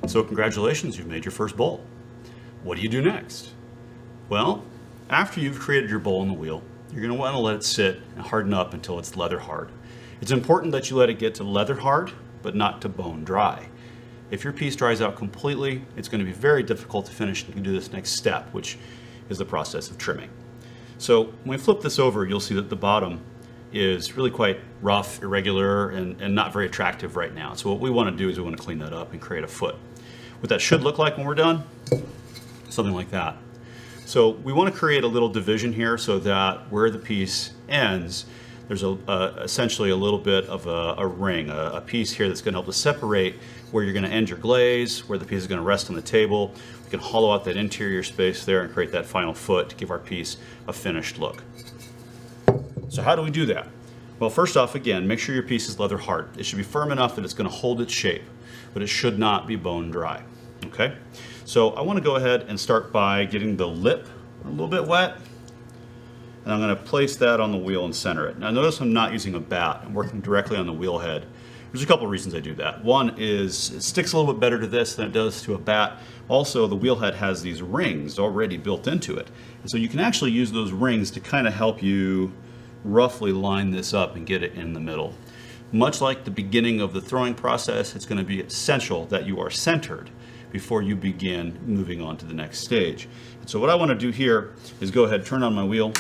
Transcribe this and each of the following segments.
So congratulations, you've made your first bowl. What do you do next? Well, after you've created your bowl on the wheel, you're going to want to let it sit and harden up until it's leather hard. It's important that you let it get to leather hard, but not to bone dry. If your piece dries out completely, it's going to be very difficult to finish and do this next step, which is the process of trimming. So when we flip this over, you'll see that the bottom is really quite rough, irregular, and not very attractive right now. So what we want to do is we want to clean that up and create a foot. What that should look like when we're done, something like that. So we want to create a little division here so that where the piece ends, there's essentially a little bit of a ring, a piece here that's going to help to separate where you're going to end your glaze, where the piece is going to rest on the table. We can hollow out that interior space there and create that final foot to give our piece a finished look. So how do we do that? Well, first off, again, make sure your piece is leather hard. It should be firm enough that it's going to hold its shape, but it should not be bone dry. Okay? So I want to go ahead and start by getting the lip a little bit wet. And I'm going to place that on the wheel and center it. Now notice I'm not using a bat. I'm working directly on the wheel head. There's a couple of reasons I do that. One is it sticks a little bit better to this than it does to a bat. Also, the wheel head has these rings already built into it. And so you can actually use those rings to kind of help you roughly line this up and get it in the middle. Much like the beginning of the throwing process, it's going to be essential that you are centered before you begin moving on to the next stage. And so what I want to do here is go ahead, turn on my wheel,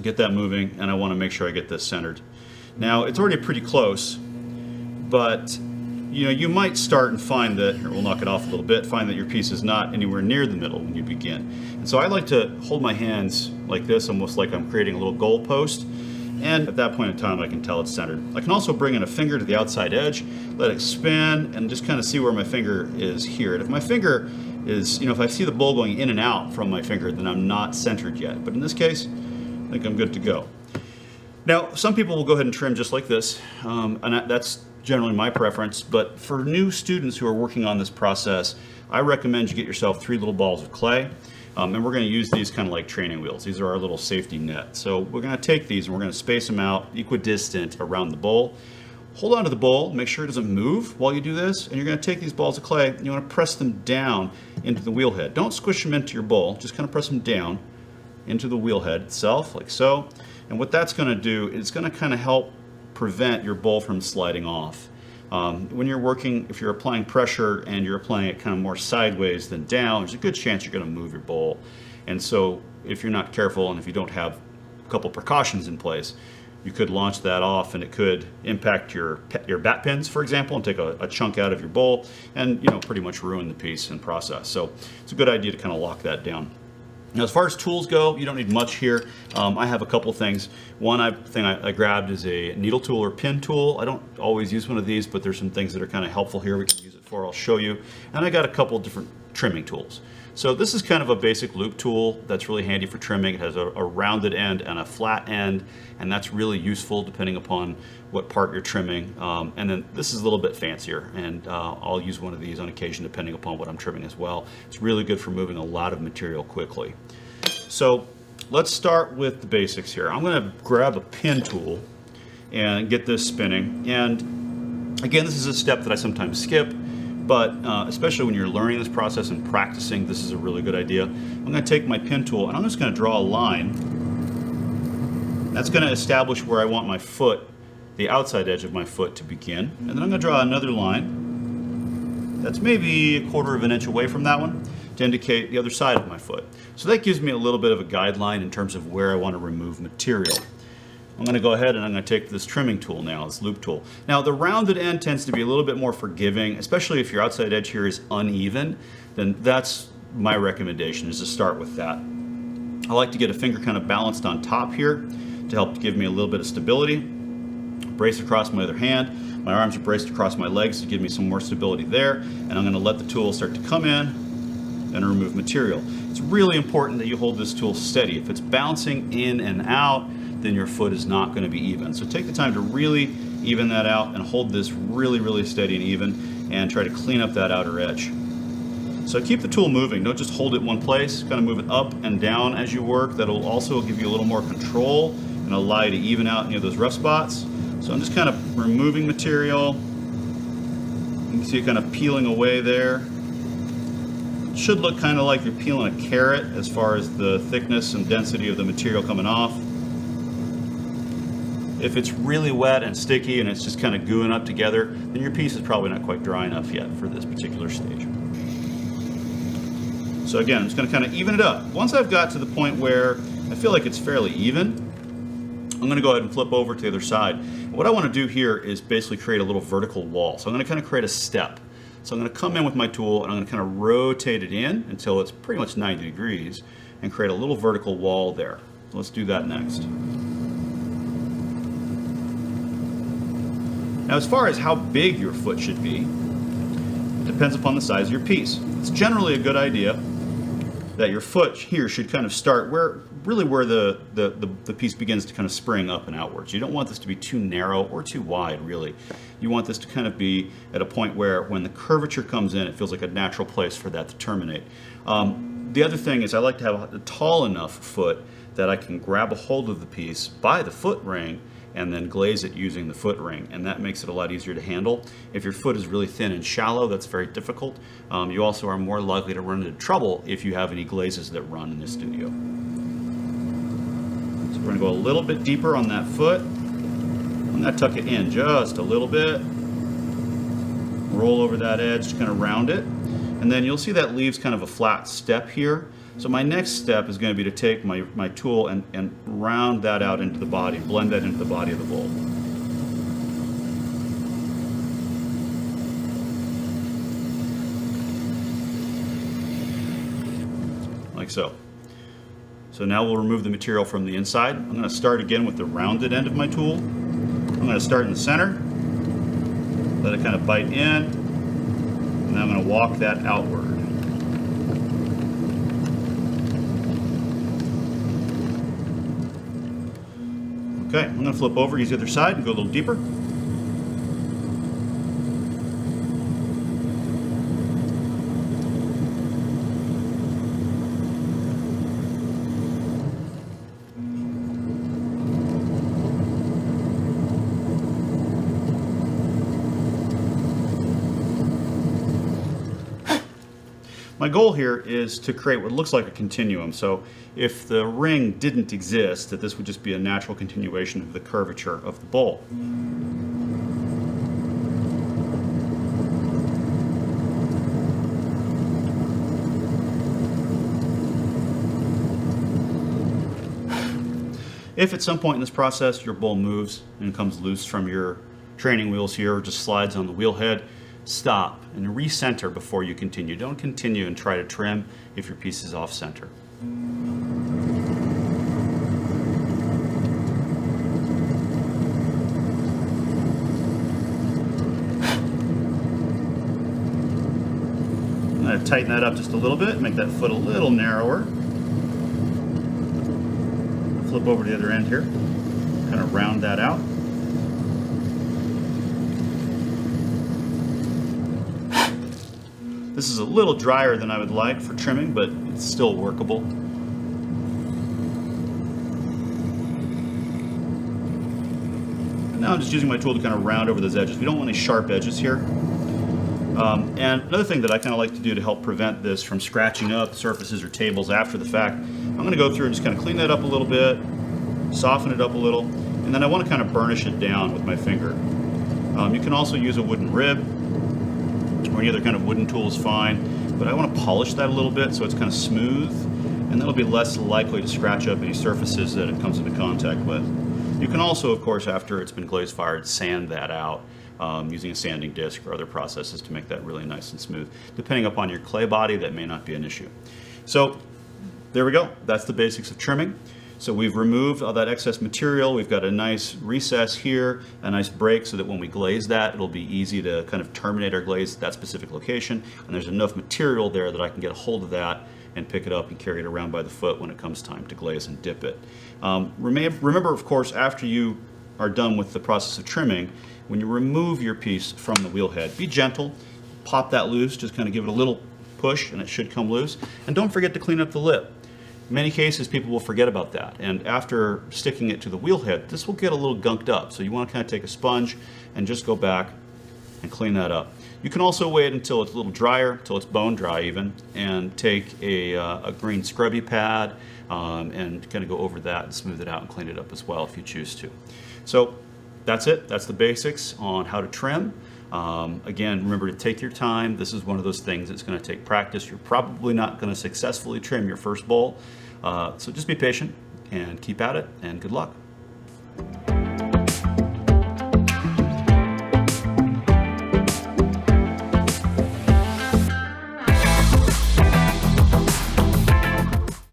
get that moving, and I want to make sure I get this centered. Now it's already pretty close, but you might start and find that, here we'll knock it off a little bit, find that your piece is not anywhere near the middle when you begin. And so I like to hold my hands like this, almost like I'm creating a little goal post. And at that point in time, I can tell it's centered. I can also bring in a finger to the outside edge, let it spin, and just kind of see where my finger is here. And if my finger is, if I see the bowl going in and out from my finger, then I'm not centered yet. But in this case, I think I'm good to go. Now, some people will go ahead and trim just like this, and that's generally my preference. But for new students who are working on this process, I recommend you get yourself 3 little balls of clay. And we're going to use these kind of like training wheels. These are our little safety net. So we're going to take these and we're going to space them out equidistant around the bowl. Hold on to the bowl, make sure it doesn't move while you do this, and you're going to take these balls of clay and you want to press them down into the wheel head. Don't squish them into your bowl, just kind of press them down into the wheel head itself, like so. And what that's going to do is going to kind of help prevent your bowl from sliding off. When you're working, if you're applying pressure and you're applying it kind of more sideways than down, there's a good chance you're going to move your bowl. And so if you're not careful and if you don't have a couple precautions in place, you could launch that off and it could impact your bat pins, for example, and take a chunk out of your bowl and pretty much ruin the piece and process. So it's a good idea to kind of lock that down. Now, as far as tools go, you don't need much here. I have a couple things. One thing I grabbed is a needle tool or pin tool. I don't always use one of these, but there's some things that are kind of helpful here we can use it for. I'll show you. And I got a couple different trimming tools. So this is kind of a basic loop tool that's really handy for trimming. It has a rounded end and a flat end, and that's really useful depending upon what part you're trimming. And then this is a little bit fancier, and I'll use one of these on occasion depending upon what I'm trimming as well. It's really good for moving a lot of material quickly. So let's start with the basics here. I'm going to grab a pin tool and get this spinning. And again, this is a step that I sometimes skip. But especially when you're learning this process and practicing, this is a really good idea. I'm going to take my pin tool and I'm just going to draw a line. That's going to establish where I want my foot, the outside edge of my foot, to begin. And then I'm going to draw another line that's maybe 1/4 of an inch away from that one to indicate the other side of my foot. So that gives me a little bit of a guideline in terms of where I want to remove material. I'm going to go ahead and I'm going to take this trimming tool now, this loop tool. Now the rounded end tends to be a little bit more forgiving, especially if your outside edge here is uneven, then that's my recommendation, is to start with that. I like to get a finger kind of balanced on top here to help give me a little bit of stability. Brace across my other hand. My arms are braced across my legs to give me some more stability there, and I'm going to let the tool start to come in and remove material. It's really important that you hold this tool steady. If it's bouncing in and out, then your foot is not going to be even. So take the time to really even that out and hold this really, really steady and even, and try to clean up that outer edge. So keep the tool moving. Don't just hold it in one place. Kind of move it up and down as you work. That'll also give you a little more control and allow you to even out those rough spots. So I'm just kind of removing material. You can see it kind of peeling away there. Should look kind of like you're peeling a carrot as far as the thickness and density of the material coming off. If it's really wet and sticky and it's just kind of gooing up together, then your piece is probably not quite dry enough yet for this particular stage. So again, I'm just going to kind of even it up. Once I've got to the point where I feel like it's fairly even, I'm going to go ahead and flip over to the other side. What I want to do here is basically create a little vertical wall. So I'm going to kind of create a step. So I'm going to come in with my tool and I'm going to kind of rotate it in until it's pretty much 90 degrees and create a little vertical wall there. So let's do that next. Now, as far as how big your foot should be, it depends upon the size of your piece. It's generally a good idea that your foot here should kind of start where the piece begins to kind of spring up and outwards. You don't want this to be too narrow or too wide, really. You want this to kind of be at a point where when the curvature comes in, it feels like a natural place for that to terminate. The other thing is I like to have a tall enough foot that I can grab a hold of the piece by the foot ring and then glaze it using the foot ring, and that makes it a lot easier to handle. If your foot is really thin and shallow, that's very difficult. You also are more likely to run into trouble if you have any glazes that run in the studio. So we're going to go a little bit deeper on that foot. I'm going to tuck it in just a little bit, roll over that edge to kind of round it, and then you'll see that leaves kind of a flat step here. So my next step is going to be to take my tool and round that out into the body, blend that into the body of the bowl. Like so. So now we'll remove the material from the inside. I'm going to start again with the rounded end of my tool. I'm going to start in the center, let it kind of bite in, and then I'm going to walk that outward. Okay, I'm going to flip over, use the other side, and go a little deeper. My goal here is to create what looks like a continuum. So if the ring didn't exist, that this would just be a natural continuation of the curvature of the bowl. If at some point in this process your bowl moves and comes loose from your training wheels here or just slides on the wheel head, stop and recenter before you continue. Don't continue and try to trim if your piece is off center. I'm going to tighten that up just a little bit, make that foot a little narrower. Flip over to the other end here, kind of round that out. This is a little drier than I would like for trimming, but it's still workable. And now I'm just using my tool to kind of round over those edges. We don't want any sharp edges here. And another thing that I kind of like to do to help prevent this from scratching up surfaces or tables after the fact, I'm going to go through and just kind of clean that up a little bit, soften it up a little, and then I want to kind of burnish it down with my finger. You can also use a wooden rib, or any other kind of wooden tool is fine, but I want to polish that a little bit so it's kind of smooth, and that'll be less likely to scratch up any surfaces that it comes into contact with. You can also, of course, after it's been glaze fired, sand that out using a sanding disc or other processes to make that really nice and smooth. Depending upon your clay body, that may not be an issue. So there we go. That's the basics of trimming. So we've removed all that excess material. We've got a nice recess here, a nice break so that when we glaze that, it'll be easy to kind of terminate our glaze at that specific location. And there's enough material there that I can get a hold of that and pick it up and carry it around by the foot when it comes time to glaze and dip it. Remember, of course, after you are done with the process of trimming, when you remove your piece from the wheel head, be gentle, pop that loose, just kind of give it a little push and it should come loose. And don't forget to clean up the lip. In many cases, people will forget about that, and after sticking it to the wheel head, this will get a little gunked up. So you want to kind of take a sponge and just go back and clean that up. You can also wait until it's a little drier, until it's bone dry even, and take a green scrubby pad and kind of go over that and smooth it out and clean it up as well if you choose to. So that's it. That's the basics on how to trim. Again, remember to take your time. This is one of those things that's going to take practice. You're probably not going to successfully trim your first bowl. So just be patient and keep at it, and good luck.